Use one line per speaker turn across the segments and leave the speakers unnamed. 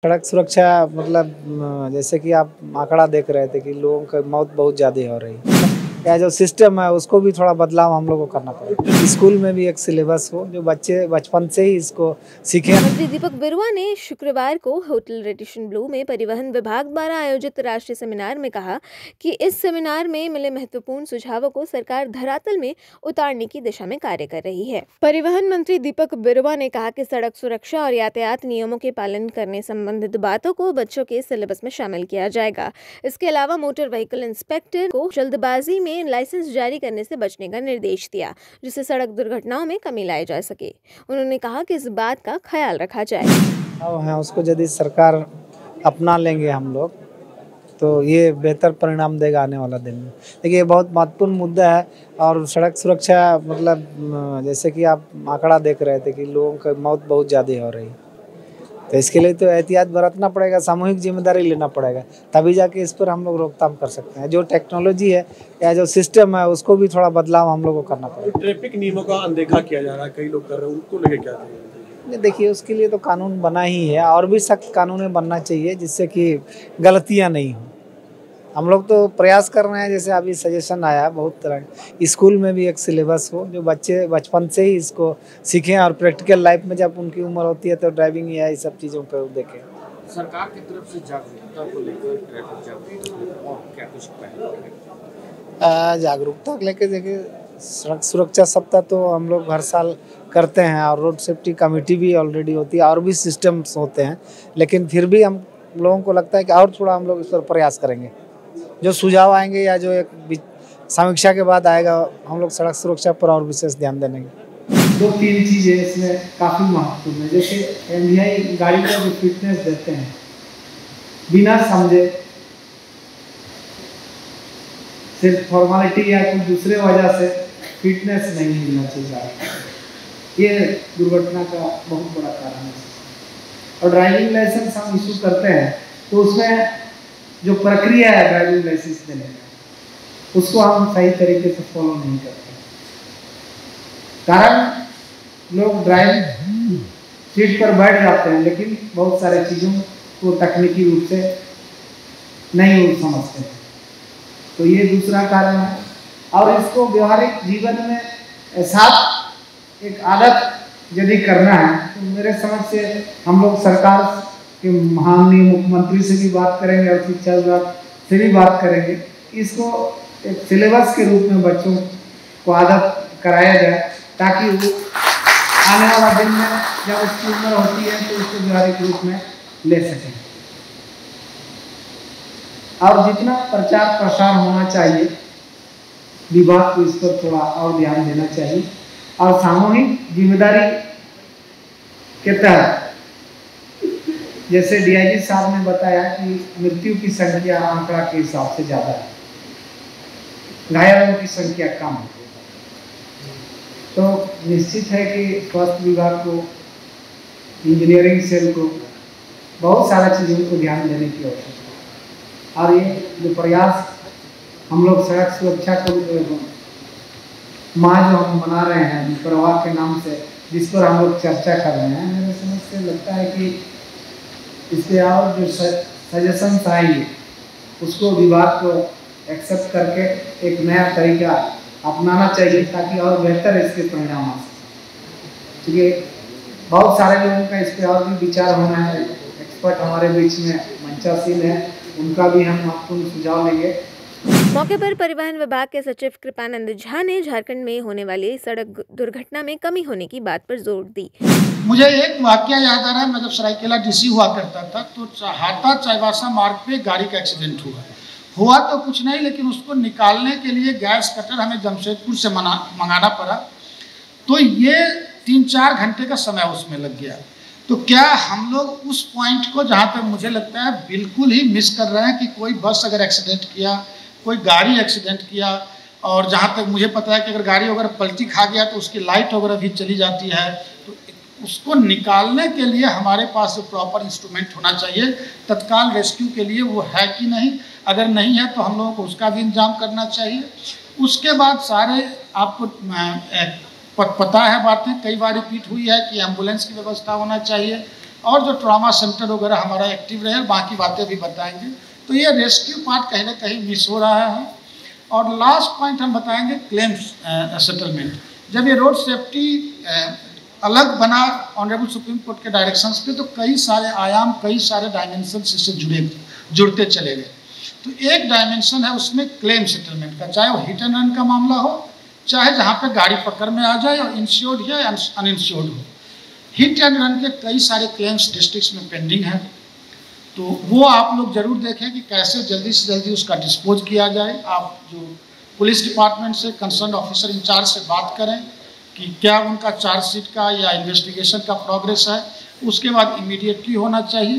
सड़क सुरक्षा मतलब जैसे कि आप आंकड़ा देख रहे थे कि लोगों की मौत बहुत ज़्यादा हो रही है। या जो सिस्टम है उसको भी थोड़ा बदलाव हम लोग को करना पड़ेगा। स्कूल में भी एक सिलेबस हो जो बच्चे बचपन से ही इसको सीखें।
मंत्री दीपक बिरुवा ने शुक्रवार को होटल रेडिशन ब्लू में परिवहन विभाग द्वारा आयोजित राष्ट्रीय सेमिनार में कहा कि इस सेमिनार में मिले महत्वपूर्ण सुझावों को सरकार धरातल में उतारने की दिशा में कार्य कर रही है। परिवहन मंत्री दीपक बिरुवा ने कहा कि सड़क सुरक्षा और यातायात नियमों के पालन करने संबंधित बातों को बच्चों के सिलेबस में शामिल किया जाएगा। इसके अलावा मोटर व्हीकल इंस्पेक्टर को जल्दबाजी में लाइसेंस जारी करने से बचने का निर्देश दिया, जिससे सड़क दुर्घटनाओं में कमी लाई जा सके। उन्होंने कहा कि इस बात का ख्याल रखा जाए।
है उसको यदि सरकार अपना लेंगे हम लोग तो ये बेहतर परिणाम देगा आने वाला दिन में। देखिए ये बहुत महत्वपूर्ण मुद्दा है और सड़क सुरक्षा मतलब जैसे कि आप आंकड़ा देख रहे थे कि लोगों की मौत बहुत ज़्यादा हो रही है। तो इसके लिए तो एहतियात बरतना पड़ेगा, सामूहिक जिम्मेदारी लेना पड़ेगा, तभी जाके इस पर हम लोग रोकथाम कर सकते हैं। जो टेक्नोलॉजी है या जो सिस्टम है उसको भी थोड़ा बदलाव हम लोग को करना पड़ेगा।
ट्रैफिक नियमों का अनदेखा किया जा रहा है, कई लोग कर रहे हैं, उनको लेके क्या कहेंगे?
देखिए उसके लिए तो कानून बना ही है और भी सख्त कानून बनना चाहिए जिससे कि गलतियां नहीं हो। हम लोग तो प्रयास कर रहे हैं, जैसे अभी सजेशन आया बहुत तरह स्कूल में भी एक सिलेबस हो जो बच्चे बचपन से ही इसको सीखें और प्रैक्टिकल लाइफ में जब उनकी उम्र होती है तो ड्राइविंग या ये सब चीज़ों पर देखें।
सरकार की तरफ से जागरूकता को लेकर ट्रैफिक जागरूकता और क्या कुछ पहल?
जागरूकता को लेकर देखिए सड़क सुरक्षा सप्ताह तो हम लोग हर साल करते हैं और रोड सेफ्टी कमेटी भी ऑलरेडी होती है और भी सिस्टम्स होते हैं, लेकिन फिर भी हम लोगों को लगता है कि और थोड़ा हम लोग इस पर प्रयास करेंगे। जो सुझाव आएंगे या जो एक समीक्षा के बाद आएगा हम लोग सड़क सुरक्षा पर और विशेष ध्यान देंगे। 2-3 चीज़ें इसमें काफ़ी महत्वपूर्ण है। जैसे एमवीआई गाड़ी का जो फिटनेस देते हैं बिना समझे सिर्फ फॉर्मेलिटी या कुछ दूसरे वजह से फिटनेस नहीं मिलना चाहिए। ये दुर्घटना का बहुत बड़ा कारण है। और ड्राइविंग लाइसेंस हम इशू करते हैं तो उसमें जो प्रक्रिया है ड्राइविंग लाइसेंस देने का उसको हम सही तरीके से फॉलो नहीं करते, कारण लोग ड्राइविंग सीट पर बैठ जाते हैं लेकिन बहुत सारे चीज़ों को तकनीकी रूप से नहीं समझते हैं। तो ये दूसरा कारण है और इसको व्यवहारिक जीवन में साथ एक आदत यदि करना है तो मेरे समझ से हम लोग सरकार के माननीय मुख्यमंत्री से भी बात करेंगे और शिक्षा विभाग से भी बात करेंगे। इसको एक सिलेबस के रूप में बच्चों को आदत कराया जाए ताकि वो आने वाला दिन में जब उसकी उम्र होती है तो उसको व्यवहारिक रूप में ले सकें। और जितना प्रचार प्रसार होना चाहिए विभाग को इस पर थोड़ा और ध्यान देना चाहिए और सामूहिक जिम्मेदारी के तहत जैसे डीआईजी साहब ने बताया कि मृत्यु की संख्या आंकड़ा के हिसाब से ज़्यादा है, घायलों की संख्या कम है। तो निश्चित है कि स्वास्थ्य विभाग को, इंजीनियरिंग सेल को बहुत सारा चीज़ों को ध्यान देने की आवश्यकता है। और ये जो प्रयास हम लोग सड़क सुरक्षा को माह जो हम मना रहे हैं प्रवाह के नाम से, जिस पर हम लोग चर्चा कर रहे हैं, मेरे समझ से लगता है कि इसके और जो सजेशंस आएंगे उसको विभाग को एक्सेप्ट करके एक नया तरीका अपनाना चाहिए ताकि और बेहतर इसके परिणाम आ सके। क्योंकि बहुत सारे लोगों का इस पर और भी विचार होना है। एक्सपर्ट हमारे बीच में मंचासीन है, उनका भी हम महत्वपूर्ण सुझाव लेंगे।
मौके पर परिवहन विभाग के सचिव कृपानंद झा ने झारखंड में होने वाली सड़क दुर्घटना में कमी होने की बात पर जोर दी।
मुझे एक वाकया याद आ रहा है। मैं जब सरायकेला डीसी हुआ करता था तो हाटा चाईबासा मार्ग पे गाड़ी का एक्सीडेंट हुआ तो कुछ नहीं, लेकिन उसको निकालने के लिए गैस कटर हमें जमशेदपुर से मंगाना पड़ा। तो ये 3-4 घंटे का समय उसमें लग गया। तो क्या हम लोग उस पॉइंट को, जहाँ तक मुझे लगता है, बिल्कुल ही मिस कर रहे हैं कि कोई बस अगर एक्सीडेंट किया, कोई गाड़ी एक्सीडेंट किया, और जहाँ तक मुझे पता है कि अगर गाड़ी वगैरह पलटी खा गया तो उसकी लाइट वगैरह भी चली जाती है। तो उसको निकालने के लिए हमारे पास जो प्रॉपर इंस्ट्रूमेंट होना चाहिए तत्काल रेस्क्यू के लिए, वो है कि नहीं। अगर नहीं है तो हम लोगों को उसका भी इंतजाम करना चाहिए। उसके बाद सारे आपको पता है बातें कई बार रिपीट हुई है कि एम्बुलेंस की व्यवस्था होना चाहिए, और जो ट्रॉमा सेंटर वगैरह हमारा एक्टिव रहे, बाकी बातें भी बताएंगे। तो ये रेस्क्यू पार्ट कहीं ना कहीं मिस हो रहा है। और लास्ट पॉइंट हम बताएंगे क्लेम्स सेटलमेंट। जब ये रोड सेफ्टी अलग बना ऑनरेबल सुप्रीम कोर्ट के डायरेक्शंस पे, तो कई सारे आयाम, कई सारे डायमेंशन इससे जुड़ते चले गए। तो एक डायमेंशन है उसमें क्लेम सेटलमेंट का, चाहे वो हिट एंड रन का मामला हो, चाहे जहाँ पे गाड़ी पकड़ में आ जाए और इंश्योर्ड या अनइंश्योर्ड हो। हिट एंड रन के कई सारे क्लेम्स डिस्ट्रिक्ट्स में पेंडिंग है, तो वो आप लोग जरूर देखें कि कैसे जल्दी से जल्दी उसका डिस्पोज किया जाए। आप जो पुलिस डिपार्टमेंट से कंसर्न ऑफिसर इंचार्ज से बात करें कि क्या उनका चार्जशीट का या इन्वेस्टिगेशन का प्रोग्रेस है, उसके बाद इमीडिएटली होना चाहिए।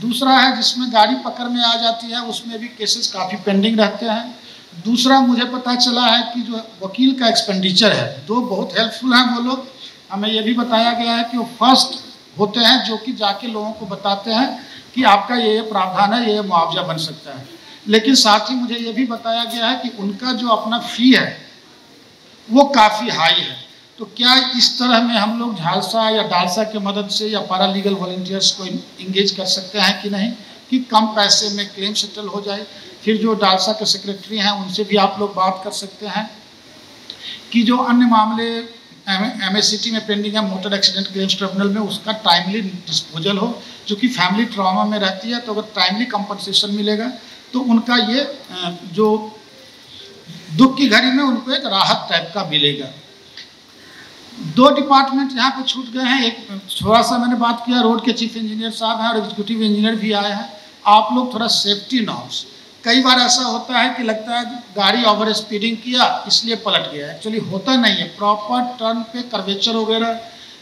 दूसरा है जिसमें गाड़ी पकड़ में आ जाती है, उसमें भी केसेस काफ़ी पेंडिंग रहते हैं। दूसरा मुझे पता चला है कि जो वकील का एक्सपेंडिचर है, दो बहुत हेल्पफुल हैं वो लोग। हमें ये भी बताया गया है कि वो फर्स्ट होते हैं जो कि जाके लोगों को बताते हैं कि आपका ये प्रावधान है, ये मुआवजा बन सकता है। लेकिन साथ ही मुझे ये भी बताया गया है कि उनका जो अपना फ़ी है वो काफ़ी हाई है। तो क्या इस तरह में हम लोग झालसा या डालसा के मदद से या पैरालीगल वॉलंटियर्स को इंगेज कर सकते हैं कि नहीं, कि कम पैसे में क्लेम सेटल हो जाए। फिर जो डालसा के सेक्रेटरी हैं उनसे भी आप लोग बात कर सकते हैं कि जो अन्य मामले MACT में पेंडिंग है, मोटर एक्सीडेंट क्लेम्स ट्रिब्यूनल में, उसका टाइमली डिस्पोजल हो। क्योंकि फैमिली ट्रॉमा में रहती है, तो अगर टाइमली कंपनसेशन मिलेगा तो उनका ये जो दुख की घड़ी में उनको एक राहत टाइप का मिलेगा। दो डिपार्टमेंट यहाँ पे छूट गए हैं। एक थोड़ा सा मैंने बात किया, रोड के चीफ इंजीनियर साहब हैं और एग्जीक्यूटिव इंजीनियर भी आए हैं। आप लोग थोड़ा सेफ्टी नॉर्म्स, कई बार ऐसा होता है कि लगता है गाड़ी ओवर स्पीडिंग किया इसलिए पलट गया, एक्चुअली होता नहीं है। प्रॉपर टर्न पे कर्वेचर वगैरह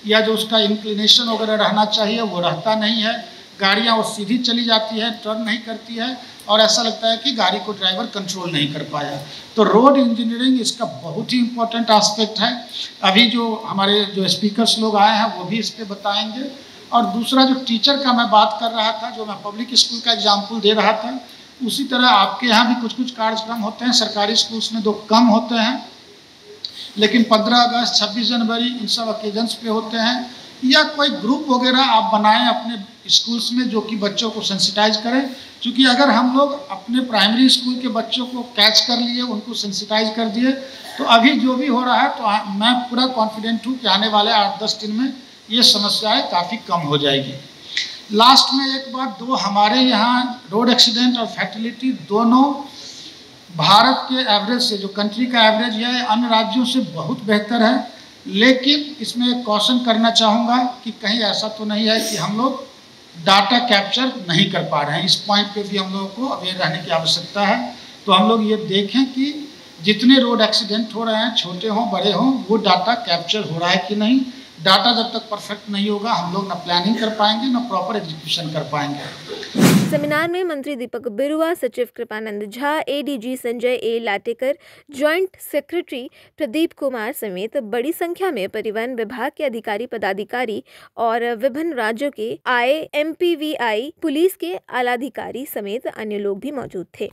या जो उसका इंक्लिनेशन वगैरह रहना चाहिए वो रहता नहीं है। गाड़ियाँ वो सीधी चली जाती है, टर्न नहीं करती है, और ऐसा लगता है कि गाड़ी को ड्राइवर कंट्रोल नहीं कर पाया। तो रोड इंजीनियरिंग इसका बहुत ही इम्पोर्टेंट एस्पेक्ट है। अभी जो हमारे जो स्पीकर्स लोग आए हैं वो भी इस पर बताएंगे। और दूसरा जो टीचर का मैं बात कर रहा था, जो मैं पब्लिक स्कूल का एग्जाम्पल दे रहा था, उसी तरह आपके यहाँ भी कुछ कुछ कार्यक्रम होते हैं। सरकारी स्कूल्स में 2 कम होते हैं, लेकिन 15 अगस्त, 26 जनवरी इन सब ओकेजन्स पे होते हैं। या कोई ग्रुप वगैरह आप बनाएं अपने स्कूल्स में जो कि बच्चों को सेंसिटाइज करें। क्योंकि अगर हम लोग अपने प्राइमरी स्कूल के बच्चों को कैच कर लिए, उनको सेंसिटाइज कर दिए, तो अभी जो भी हो रहा है, तो मैं पूरा कॉन्फिडेंट हूँ कि आने वाले 8-10 दिन में ये समस्याएँ काफ़ी कम हो जाएगी। लास्ट में एक बात, दो हमारे यहाँ रोड एक्सीडेंट और फैटिलिटी दोनों भारत के एवरेज से, जो कंट्री का एवरेज है, अन्य राज्यों से बहुत बेहतर है। लेकिन इसमें एक कॉशन करना चाहूँगा कि कहीं ऐसा तो नहीं है कि हम लोग डाटा कैप्चर नहीं कर पा रहे हैं। इस पॉइंट पे भी हम लोगों को अवेयर रहने की आवश्यकता है। तो हम लोग ये देखें कि जितने रोड एक्सीडेंट हो रहे हैं, छोटे हों बड़े हों, वो डाटा कैप्चर हो रहा है कि नहीं। डाटा जब तक परफेक्ट नहीं होगा, हम लोग ना प्लानिंग कर पाएंगे, ना प्रॉपर एग्जीक्यूशन कर पाएंगे।
सेमिनार में मंत्री दीपक बिरुआ, सचिव Kripanand Jha, ADG Sanjay A Latekar, joint secretary Pradeep Kumar समेत बड़ी संख्या में परिवहन विभाग के अधिकारी पदाधिकारी और विभिन्न राज्यों के आए MPVI, पुलिस के आलाधिकारी समेत अन्य लोग भी मौजूद थे।